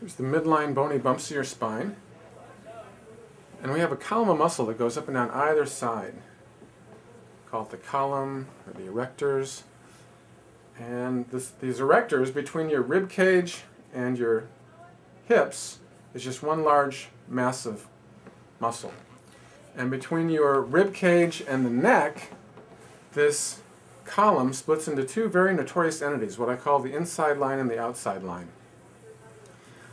Here's the midline bony bumps of your spine. And we have a column of muscle that goes up and down either side. Call it the column or the erectors. And these erectors between your rib cage and your hips is just one large massive muscle. And between your rib cage and the neck, this column splits into two very notorious entities, what I call the inside line and the outside line.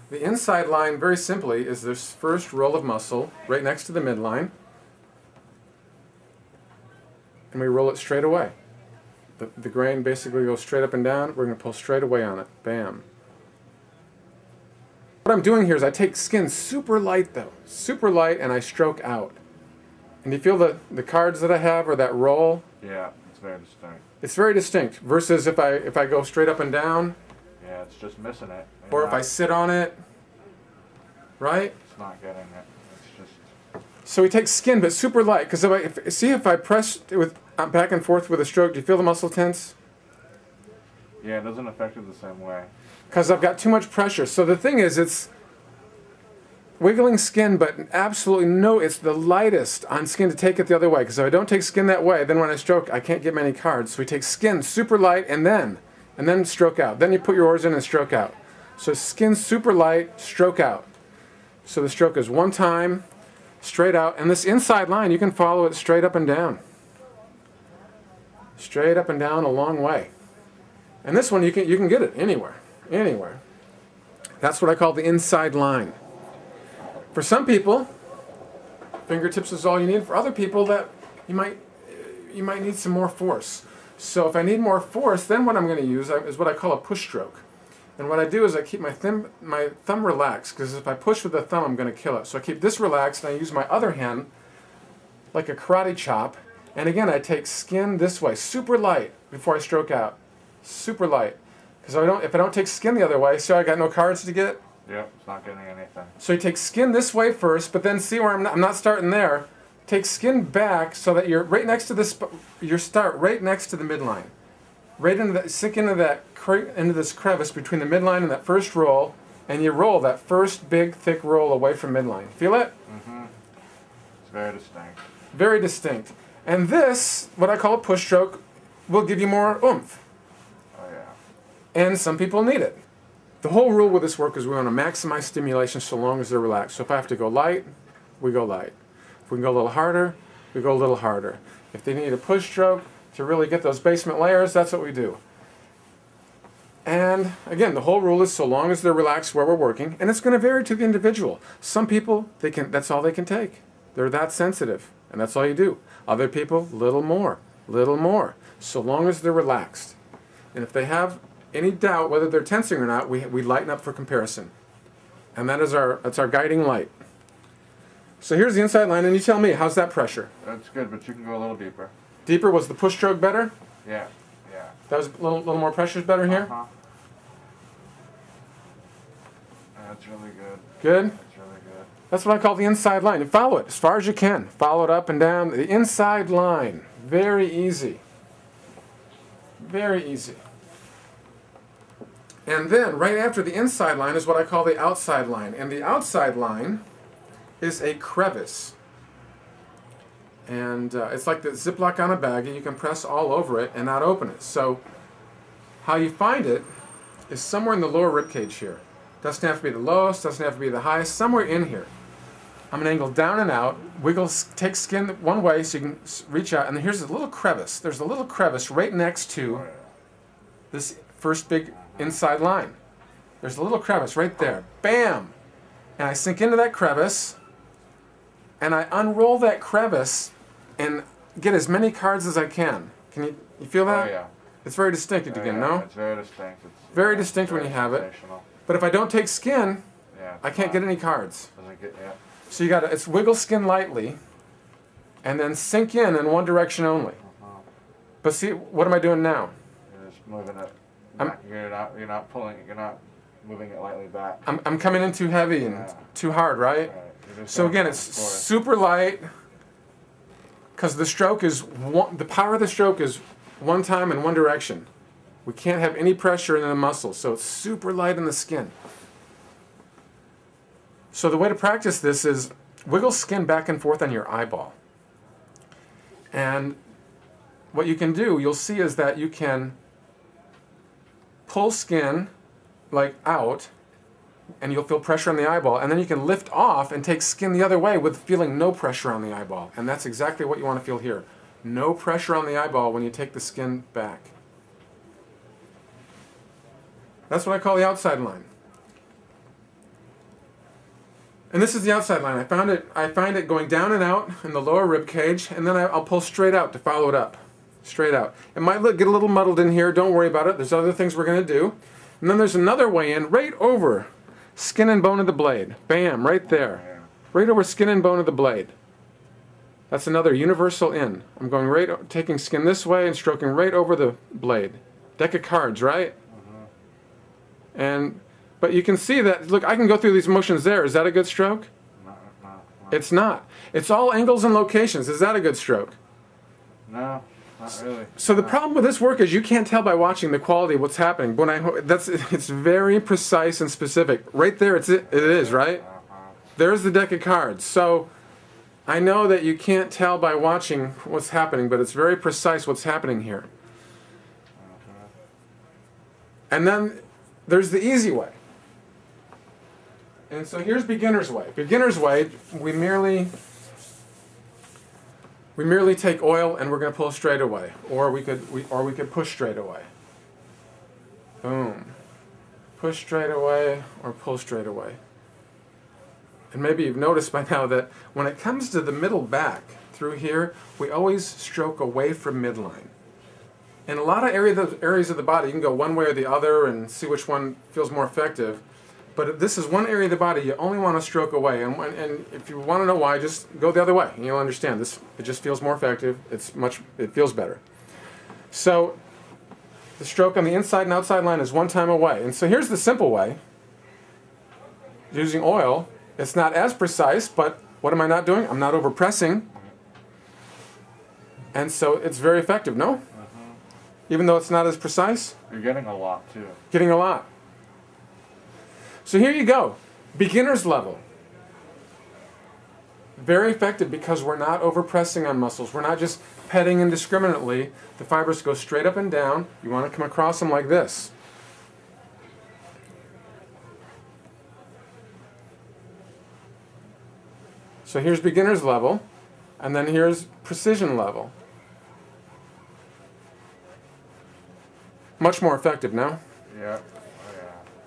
The inside line, very simply, is this first roll of muscle right next to the midline, and we roll it straight away. The grain basically goes straight up and down. We're going to pull straight away on it. Bam. What I'm doing here is I take skin super light, though. Super light, and I stroke out. And you feel the cards that I have, or that roll? Yeah, it's very distinct. It's very distinct, versus if I go straight up and down. Yeah, it's just missing it. Or if I sit on it, right? It's not getting it. It's just... So we take skin, but super light. Because if I press with back and forth with a stroke, do you feel the muscle tense? Yeah, it doesn't affect it the same way. Because I've got too much pressure. So the thing is, it's wiggling skin, but absolutely no, it's the lightest on skin to take it the other way. Because if I don't take skin that way, then when I stroke, I can't get many cards. So we take skin super light and then stroke out. Then you put your oars in and stroke out. So skin super light, stroke out. So the stroke is one time, straight out. And this inside line, you can follow it straight up and down. Straight up and down a long way. And this one, you can get it anywhere. Anywhere. That's what I call the inside line. For some people, fingertips is all you need. For other people, that you might need some more force. So if I need more force, then what I'm going to use is what I call a push stroke. And what I do is I keep my thumb relaxed, because if I push with the thumb, I'm going to kill it. So I keep this relaxed, and I use my other hand like a karate chop. And again, I take skin this way, super light, before I stroke out. Super light. Because if I don't take skin the other way, see how I got no cards to get? Yep, it's not getting anything. So you take skin this way first, but then see where I'm not starting there. Take skin back so that you're right next to this. You start right next to the midline, right into that. Sink into this crevice between the midline and that first roll, and you roll that first big thick roll away from midline. Feel it? Mm-hmm. It's very distinct. Very distinct. And this, what I call a push stroke, will give you more oomph. Oh yeah. And some people need it. The whole rule with this work is we want to maximize stimulation so long as they're relaxed. So if I have to go light, we go light. If we can go a little harder, we go a little harder. If they need a push stroke to really get those basement layers, that's what we do. And again, the whole rule is so long as they're relaxed where we're working, and it's going to vary to the individual. Some people, that's all they can take. They're that sensitive, and that's all you do. Other people, little more, so long as they're relaxed. And if they have any doubt whether they're tensing or not, we lighten up for comparison. And that's our guiding light. So here's the inside line, and you tell me, how's that pressure? That's good, but you can go a little deeper. Deeper? Was the push stroke better? Yeah, yeah. That was a little more pressure better here? Uh-huh. That's really good. Good? That's really good. That's what I call the inside line. You follow it as far as you can. Follow it up and down. The inside line. Very easy. Very easy. And then, right after the inside line is what I call the outside line. And the outside line is a crevice. And it's like the Ziploc on a bag, and you can press all over it and not open it. So how you find it is somewhere in the lower rib cage here. Doesn't have to be the lowest, doesn't have to be the highest, somewhere in here. I'm going to angle down and out, take skin one way so you can reach out, and then here's a little crevice. There's a little crevice right next to this first big inside line. There's a little crevice right there. Bam! And I sink into that crevice, and I unroll that crevice and get as many cards as I can. Can you feel that? Oh yeah. It's very distinct again, no? It's very distinct. It's very distinct when you have it. But if I don't take skin, I can't get any cards. So you it's wiggle skin lightly, and then sink in one direction only. But see, what am I doing now? You're just moving it. You're not pulling. You're not moving it lightly back. I'm coming in too heavy and too hard, right? So again, it's super light, because the stroke is the power of the stroke is one time in one direction. We can't have any pressure in the muscle, so it's super light in the skin. So the way to practice this is wiggle skin back and forth on your eyeball. And what you can do, you'll see, is that you can pull skin like out, and you'll feel pressure on the eyeball, and then you can lift off and take skin the other way with feeling no pressure on the eyeball. And that's exactly what you want to feel here. No pressure on the eyeball when you take the skin back. That's what I call the outside line. And this is the outside line. I find it going down and out in the lower rib cage, and then I'll pull straight out to follow it up. Straight out. It might get a little muddled in here. Don't worry about it. There's other things we're going to do. And then there's another way in, right over skin and bone of the blade. Bam, right there. Right over skin and bone of the blade. That's another universal in. I'm going right, taking skin this way and stroking right over the blade. Deck of cards, right? But you can see that, look, I can go through these motions there. Is that a good stroke? No. It's not. It's all angles and locations. Is that a good stroke? No, not really. So the problem with this work is you can't tell by watching the quality of what's happening. It's very precise and specific. Right there, it is, right? There's the deck of cards. So I know that you can't tell by watching what's happening, but it's very precise what's happening here. And then there's the easy way. And so here's beginner's way. Beginner's way, we merely take oil and we're going to pull straight away, or we could push straight away. Boom. Push straight away or pull straight away. And maybe you've noticed by now that when it comes to the middle back through here, we always stroke away from midline. In a lot of areas of the body, you can go one way or the other and see which one feels more effective. But this is one area of the body you only want to stroke away. And if you want to know why, just go the other way. And you'll understand this. It just feels more effective. It feels better. So the stroke on the inside and outside line is one time away. And so here's the simple way. Using oil, it's not as precise, but what am I not doing? I'm not overpressing. And so it's very effective, no? Even though it's not as precise? You're getting a lot, too. Getting a lot. So here you go. Beginner's level. Very effective because we're not overpressing on muscles. We're not just petting indiscriminately. The fibers go straight up and down. You want to come across them like this. So here's beginner's level, and then here's precision level. Much more effective now. Yeah.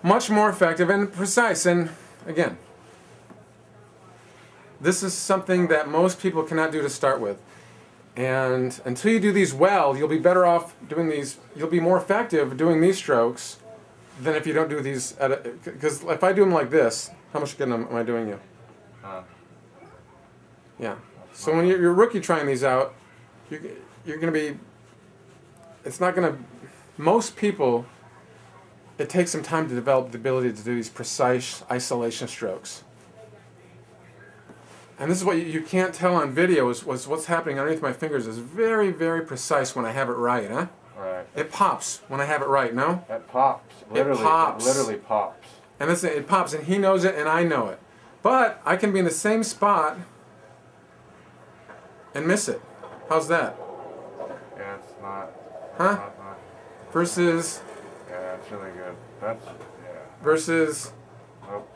Much more effective and precise. And again, this is something that most people cannot do to start with. And until you do these well, you'll be better off doing these. You'll be more effective doing these strokes than if you don't do these. Because if I do them like this, how much good am I doing you? Yeah. So when you're a rookie trying these out, you're going to be. It's not going to. Most people, it takes some time to develop the ability to do these precise isolation strokes. And this is what you can't tell on video is what's happening underneath my fingers is very, very precise when I have it right, huh? Right. It pops when I have it right, no? It pops. Literally, it pops. It literally pops. And it pops, and he knows it, and I know it. But I can be in the same spot and miss it. How's that? Yeah, it's not. Huh? Not. Versus. Yeah, that's really good. Versus. Nope.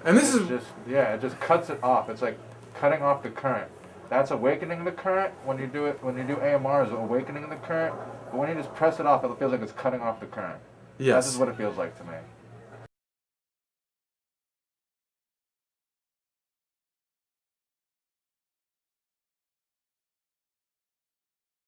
And this is just it just cuts it off. It's like cutting off the current. That's awakening the current. When you do AMR is awakening the current. But when you just press it off, it feels like it's cutting off the current. yes. That's just what it feels like to me.